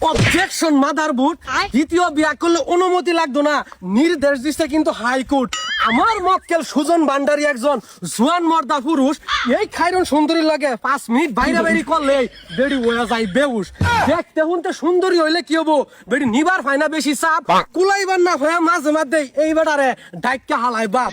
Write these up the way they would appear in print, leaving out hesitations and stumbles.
Objection motherboard, দ্বিতীয় বিয়া করলে অনুমতি লাগতো না, নির্দেশ দিচ্ছে কিন্তু হাইকোর্ট। আমার মক্কেল সুজন ভান্ডারী একজন জোয়ান মর্দা পুরুষ, এই খাইরন সুন্দরী লাগে 5 মিনিট বাইরে বাইরে করলে বেড়ি ওয়া যায় বেউস। দেখতে শুনতে সুন্দরী হইলে কি হবো, বেড়ি নিবার হয় না বেশি চাপ, কুলাইবার না হয়ে মাঝে মাঝে এই বেটারে ডাইকা হালাই বাপ।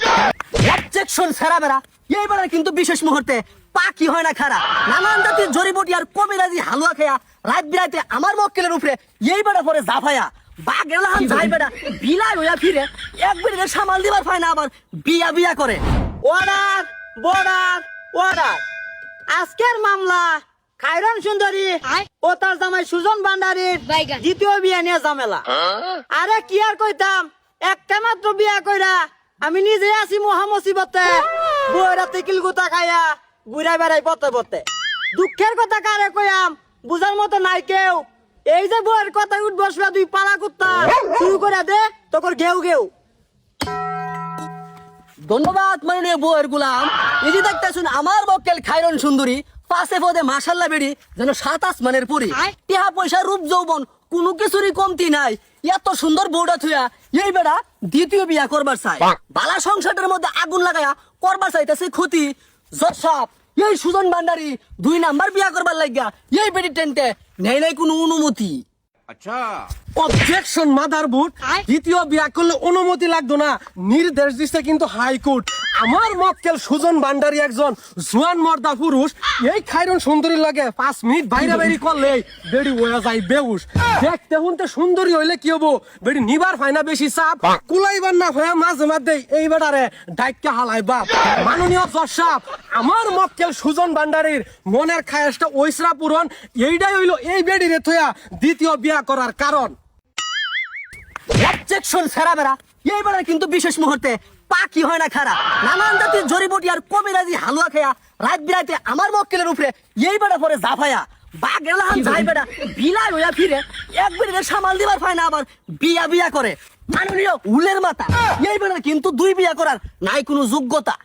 অবজেকশন ফেরা বেড়া, এইবার কিন্তু বিশেষ মুহূর্তে পাকি হয় না খারা, নানান জাতির জড়িবটি আর কবিরাজি হালুয়া খেয়া রাত বিরাতে আমার মক্কেলের উপরে এই বেড়া পরে জাফায়া বাঘের লাহান যাই বেড়া বিলাই হইয়া ফিরে এক বেড়ে সামাল দিবার পায় না, আবার বিয়া বিয়া করে। Order border order. আজকের মামলা খায়রন সুন্দরী ও তার জামাই সুজন ভান্ডারীর দ্বিতীয় বিয়া নিয়ে ঝামেলা। আরে কি আর কইতাম, একটা মাত্র বিয়া কইরা আমি নিজে আছি মহা মুসিবতে, বউরা তেকিল গুতা খাইয়া ঘুরাই বেড়াই পথে পথে। দুঃখের কথা কারে কইয়াম বুঝার মতো নাই কেউ। এই যে বউয়ের কথা উঠ বসলা দুই পালা কুত্তা শুরু করে দে তোর ঘেউ ঘেউ। ধন্যবাদ মাননীয় বউয়ের গুলাম। এই যে দেখতেছুন আমার মক্কেল খায়রন সুন্দরী, পাশে পদে মাশাল্লাহ বেড়ি যেন 7 আসমানের পুরি, টিহা পয়সা রূপ যৌবন কোনো কিছুরই কমতি নাই। এত সুন্দর বউটা থুয়া এই বেড়া দ্বিতীয় বিয়া করবার চাই, বালা সংসারের মধ্যে আগুন লাগায়া করবার চাইতেছে ক্ষতি। জসাব এই সুজন ভান্ডারী 2 নাম্বার বিয়া করবার লাগিয়া এই বেড়ি টেন্টে নেই নাই কোনো অনুমতি। অবজেকশন মাদারবোর্ড, দ্বিতীয় বিয়া করলে অনুমতি লাগতো না, নির্দেশ দিচ্ছে কিন্তু হাইকোর্ট। আমার মক্কেল সুজন ভান্ডারী একজন জোয়ান মর্দা পুরুষ, এই খাইরন সুন্দরী লাগে 5 মিনিট বাইরে বাইরে করলে বেড়ি ওয়া যায় বেউস। দেখতে শুনতে সুন্দরী হইলে কি হবো, বেড়ি নিবার হয় না বেশি চাপ, কুলাইবার না হয়ে মাঝে মাঝে এই বেটারে ডাইকা হালাই বাপ। মাননীয় জজ সাহেব, আমার মক্কেল সুজন ভান্ডারীর মনের খায়াসটা ওইসরা পূরণ, এইটাই হইলো এই বেড়িরে থয়া দ্বিতীয় বিয়া করার কারণ। অবজেকশন ফেরা বেড়া, এইবার কিন্তু বিশেষ মুহূর্তে পাকি হয় না খারা, নানান জাতির জড়িবটি আর কবিরাজি হালুয়া খেয়া রাত বিরাতে আমার মক্কেলের উপরে এই বেড়া পরে জাফায়া বাঘের লাহান যাই বেড়া বিলাই হইয়া ফিরে এক বেড়ে সামাল দিবার পায় না, আবার বিয়া বিয়া করে। মাননীয় উলের মাথা, এই বেড়া কিন্তু 2 বিয়া করার নাই কোনো যোগ্যতা।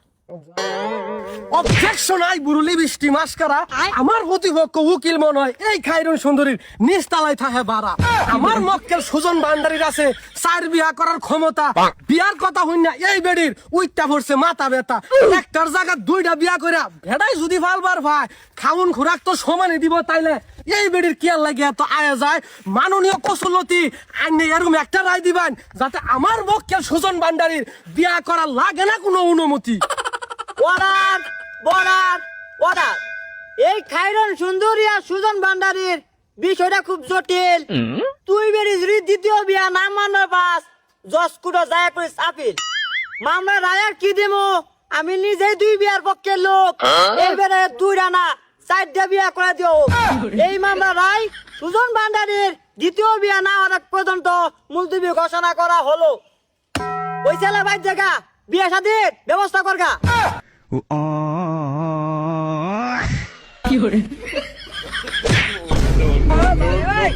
অবজেকশন আই বুরুলি বৃষ্টি মাস্কারা, আমার প্রতিপক্ষ উকিল মনে হয় এই খাইরন সুন্দরীর নিস্তালায় থাকে বাড়া। আমার মক্কেল সুজন ভান্ডারীর আছে 4 বিয়া করার ক্ষমতা, বিয়ার কথা হইনা এই বেড়ির উইটা পড়ছে মাথা ব্যথা, একটার জায়গা 2টা বিয়া কইরা ভেড়াই যদি ফালবার ভাই খাউন খুরাক তো সমানই দিব, তাইলে এই বেড়ির কি আর লাগে এত আয়া যায়। মাননীয় কসুলতি আইনে এরকম একটা রায় দিবেন যাতে আমার মক্কেল সুজন ভান্ডারীর বিয়া করা লাগে না কোনো অনুমতি। Order border order. এই খায়রন সুন্দরী আর সুজন ভান্ডারীর বিষয়টা খুব জটিল। তুই বেরিস দ্বিতীয় বিয়া না মানার পাস জজ কুটো যায় করিস আপিল। মামলা রায় আর কি দেবো, আমি নিজেই 2 বিয়ার পক্ষের লোক, এইবারে 2টা না 4টা বিয়া করে দিও। এই মামলা রায় সুজন ভান্ডারীর দ্বিতীয় বিয়া না হওয়ার আগ পর্যন্ত মুলতবি ঘোষণা করা হলো। ওই ছেলে ভাই জায়গা বিয়া শাদীর ব্যবস্থা করগা। কি করে এই